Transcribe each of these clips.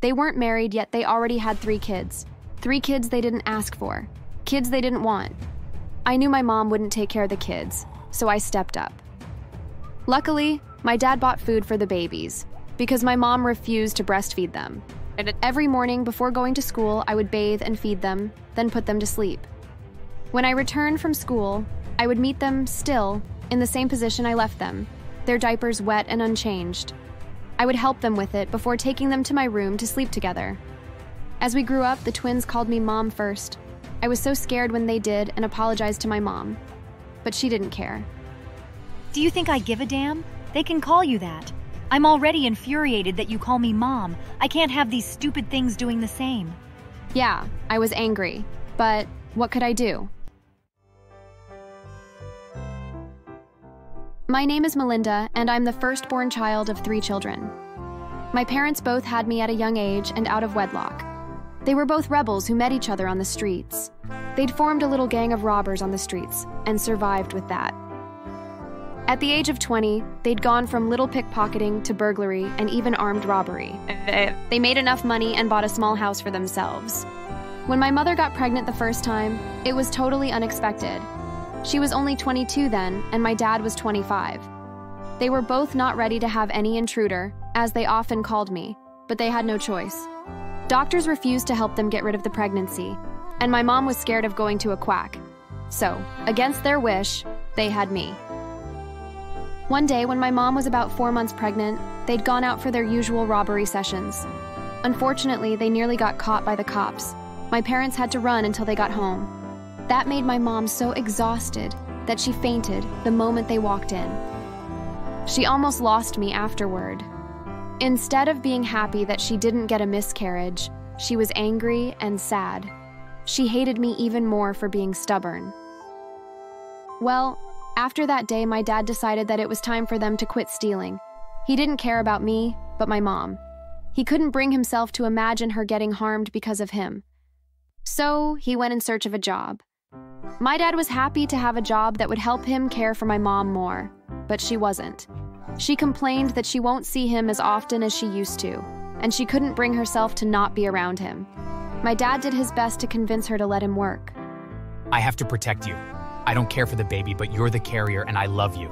They weren't married, yet they already had 3 kids. 3 kids they didn't ask for. Kids they didn't want. I knew my mom wouldn't take care of the kids, so I stepped up. Luckily, my dad bought food for the babies, because my mom refused to breastfeed them. And every morning before going to school, I would bathe and feed them, then put them to sleep. When I returned from school, I would meet them still in the same position I left them, their diapers wet and unchanged. I would help them with it before taking them to my room to sleep together. As we grew up, the twins called me Mom first. I was so scared when they did and apologized to my mom, but she didn't care. Do you think I give a damn? They can call you that. I'm already infuriated that you call me Mom. I can't have these stupid things doing the same. Yeah, I was angry, but what could I do? My name is Melinda, and I'm the firstborn child of 3 children. My parents both had me at a young age and out of wedlock. They were both rebels who met each other on the streets. They'd formed a little gang of robbers on the streets and survived with that. At the age of 20, they'd gone from little pickpocketing to burglary and even armed robbery. They made enough money and bought a small house for themselves. When my mother got pregnant the first time, it was totally unexpected. She was only 22 then, and my dad was 25. They were both not ready to have any intruder, as they often called me, but they had no choice. Doctors refused to help them get rid of the pregnancy, and my mom was scared of going to a quack. So, against their wish, they had me. One day, when my mom was about 4 months pregnant, they'd gone out for their usual robbery sessions. Unfortunately, they nearly got caught by the cops. My parents had to run until they got home. That made my mom so exhausted that she fainted the moment they walked in. She almost lost me afterward. Instead of being happy that she didn't get a miscarriage, she was angry and sad. She hated me even more for being stubborn. Well, after that day, my dad decided that it was time for them to quit stealing. He didn't care about me, but my mom. He couldn't bring himself to imagine her getting harmed because of him. So he went in search of a job. My dad was happy to have a job that would help him care for my mom more, but she wasn't. She complained that she won't see him as often as she used to, and she couldn't bring herself to not be around him. My dad did his best to convince her to let him work. I have to protect you. I don't care for the baby, but you're the carrier and I love you.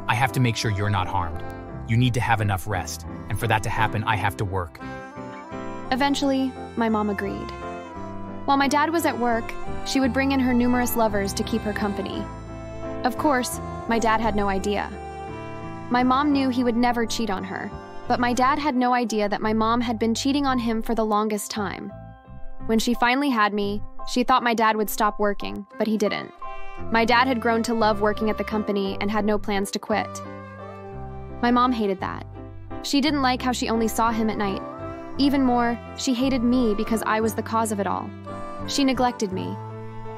I have to make sure you're not harmed. You need to have enough rest, and for that to happen, I have to work. Eventually, my mom agreed. While my dad was at work, she would bring in her numerous lovers to keep her company. Of course, my dad had no idea. My mom knew he would never cheat on her, but my dad had no idea that my mom had been cheating on him for the longest time. When she finally had me, she thought my dad would stop working, but he didn't. My dad had grown to love working at the company and had no plans to quit. My mom hated that. She didn't like how she only saw him at night. Even more, she hated me because I was the cause of it all. She neglected me.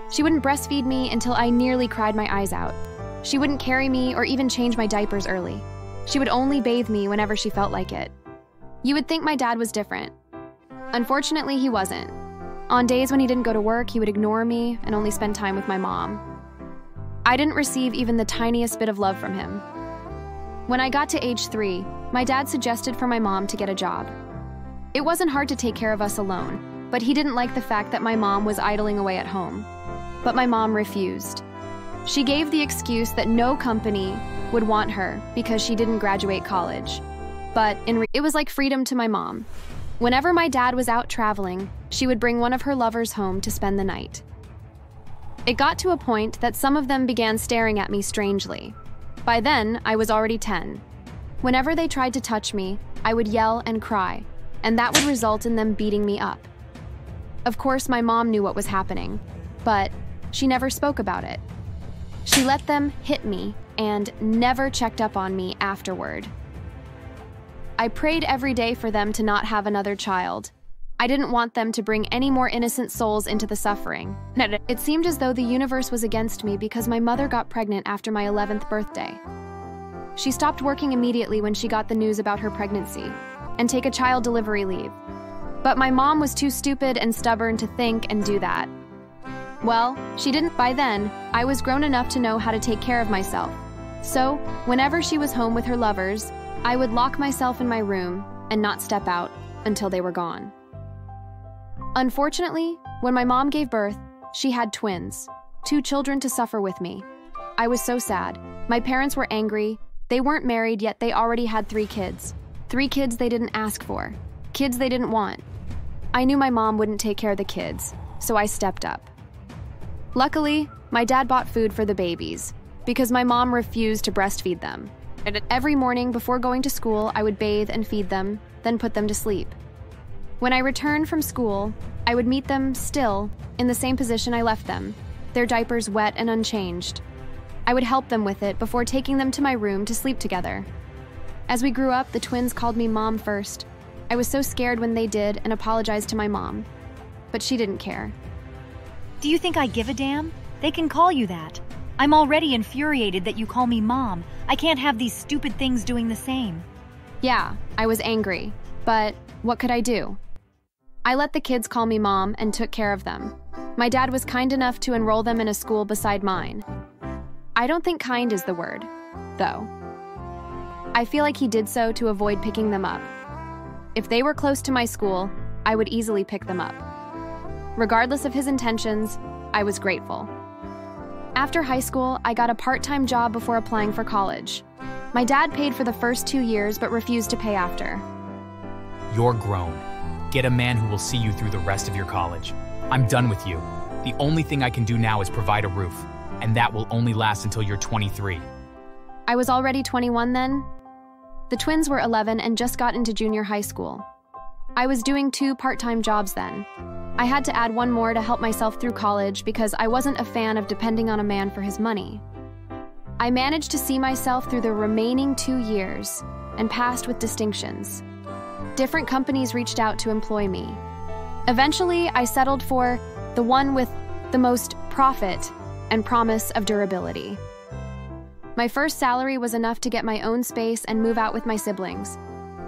She wouldn't breastfeed me until I nearly cried my eyes out. She wouldn't carry me or even change my diapers early. She would only bathe me whenever she felt like it. You would think my dad was different. Unfortunately, he wasn't. On days when he didn't go to work, he would ignore me and only spend time with my mom. I didn't receive even the tiniest bit of love from him. When I got to age 3, my dad suggested for my mom to get a job. It wasn't hard to take care of us alone, but he didn't like the fact that my mom was idling away at home. But my mom refused. She gave the excuse that no company would want her because she didn't graduate college. But it was like freedom to my mom. Whenever my dad was out traveling, she would bring one of her lovers home to spend the night. It got to a point that some of them began staring at me strangely. By then, I was already 10. Whenever they tried to touch me, I would yell and cry, and that would result in them beating me up. Of course, my mom knew what was happening, but she never spoke about it. She let them hit me and never checked up on me afterward. I prayed every day for them to not have another child. I didn't want them to bring any more innocent souls into the suffering. It seemed as though the universe was against me because my mother got pregnant after my 11th birthday. She stopped working immediately when she got the news about her pregnancy and take a child delivery leave. But my mom was too stupid and stubborn to think and do that. Well, she didn't. By then, I was grown enough to know how to take care of myself. So, whenever she was home with her lovers, I would lock myself in my room and not step out until they were gone. Unfortunately, when my mom gave birth, she had twins, 2 children to suffer with me. I was so sad. My parents were angry. They weren't married, yet they already had 3 kids. 3 kids they didn't ask for. Kids they didn't want. I knew my mom wouldn't take care of the kids, so I stepped up. Luckily, my dad bought food for the babies, because my mom refused to breastfeed them. And every morning before going to school, I would bathe and feed them, then put them to sleep. When I returned from school, I would meet them still in the same position I left them, their diapers wet and unchanged. I would help them with it before taking them to my room to sleep together. As we grew up, the twins called me Mom first. I was so scared when they did and apologized to my mom, but she didn't care. Do you think I give a damn? They can call you that. I'm already infuriated that you call me Mom. I can't have these stupid things doing the same. Yeah, I was angry, but what could I do? I let the kids call me Mom and took care of them. My dad was kind enough to enroll them in a school beside mine. I don't think kind is the word, though. I feel like he did so to avoid picking them up. If they were close to my school, I would easily pick them up. Regardless of his intentions, I was grateful. After high school, I got a part-time job before applying for college. My dad paid for the first 2 years but refused to pay after. You're grown. Get a man who will see you through the rest of your college. I'm done with you. The only thing I can do now is provide a roof, and that will only last until you're 23. I was already 21 then. The twins were 11 and just got into junior high school. I was doing 2 part-time jobs then. I had to add 1 more to help myself through college because I wasn't a fan of depending on a man for his money. I managed to see myself through the remaining 2 years and passed with distinctions. Different companies reached out to employ me. Eventually, I settled for the one with the most profit and promise of durability. My first salary was enough to get my own space and move out with my siblings.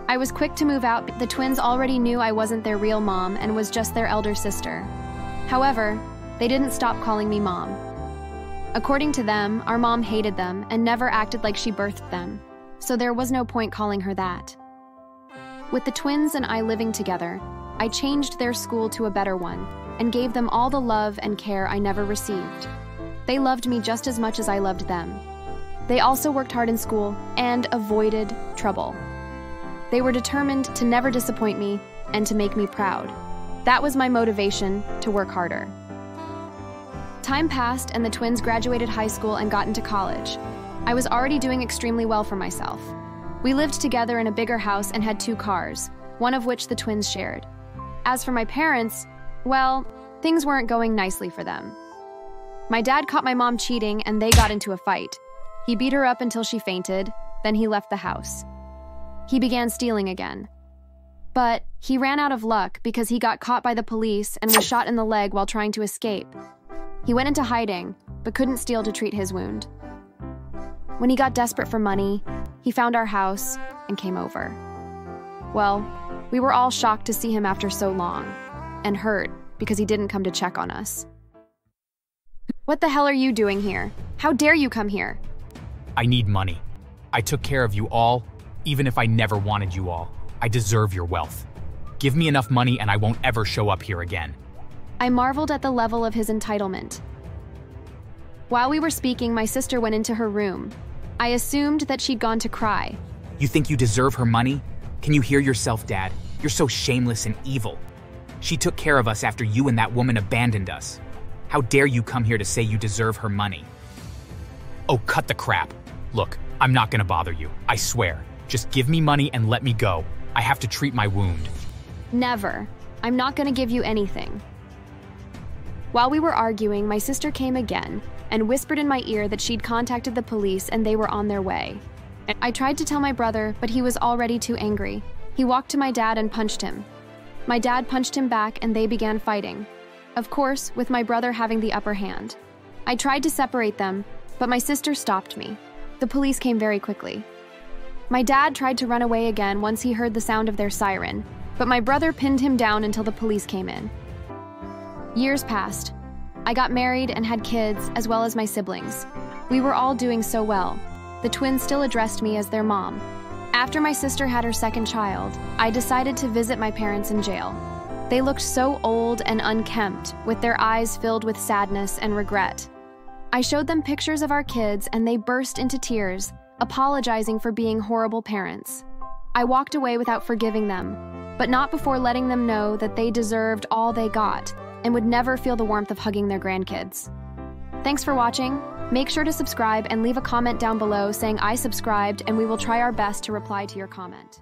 I was quick to move out. The twins already knew I wasn't their real mom and was just their elder sister. However, they didn't stop calling me Mom. According to them, our mom hated them and never acted like she birthed them, so there was no point calling her that. With the twins and I living together, I changed their school to a better one and gave them all the love and care I never received. They loved me just as much as I loved them. They also worked hard in school and avoided trouble. They were determined to never disappoint me and to make me proud. That was my motivation to work harder. Time passed and the twins graduated high school and got into college. I was already doing extremely well for myself. We lived together in a bigger house and had 2 cars, one of which the twins shared. As for my parents, well, things weren't going nicely for them. My dad caught my mom cheating and they got into a fight. He beat her up until she fainted, then he left the house. He began stealing again. But he ran out of luck because he got caught by the police and was shot in the leg while trying to escape. He went into hiding, but couldn't steal to treat his wound. When he got desperate for money, he found our house and came over. Well, we were all shocked to see him after so long, and hurt because he didn't come to check on us. What the hell are you doing here? How dare you come here? I need money. I took care of you all, even if I never wanted you all. I deserve your wealth. Give me enough money and I won't ever show up here again. I marveled at the level of his entitlement. While we were speaking, my sister went into her room. I assumed that she'd gone to cry. You think you deserve her money? Can you hear yourself, Dad? You're so shameless and evil. She took care of us after you and that woman abandoned us. How dare you come here to say you deserve her money? Oh, cut the crap. Look, I'm not gonna bother you, I swear. Just give me money and let me go. I have to treat my wound. Never. I'm not gonna give you anything. While we were arguing, my sister came again and whispered in my ear that she'd contacted the police and they were on their way. I tried to tell my brother, but he was already too angry. He walked to my dad and punched him. My dad punched him back and they began fighting. Of course, with my brother having the upper hand. I tried to separate them, but my sister stopped me. The police came very quickly. My dad tried to run away again once he heard the sound of their siren, but my brother pinned him down until the police came in. Years passed. I got married and had kids, as well as my siblings. We were all doing so well. The twins still addressed me as their mom. After my sister had her second child, I decided to visit my parents in jail. They looked so old and unkempt, with their eyes filled with sadness and regret. I showed them pictures of our kids and they burst into tears, apologizing for being horrible parents. I walked away without forgiving them, but not before letting them know that they deserved all they got and would never feel the warmth of hugging their grandkids. Thanks for watching. Make sure to subscribe and leave a comment down below saying I subscribed, and we will try our best to reply to your comment.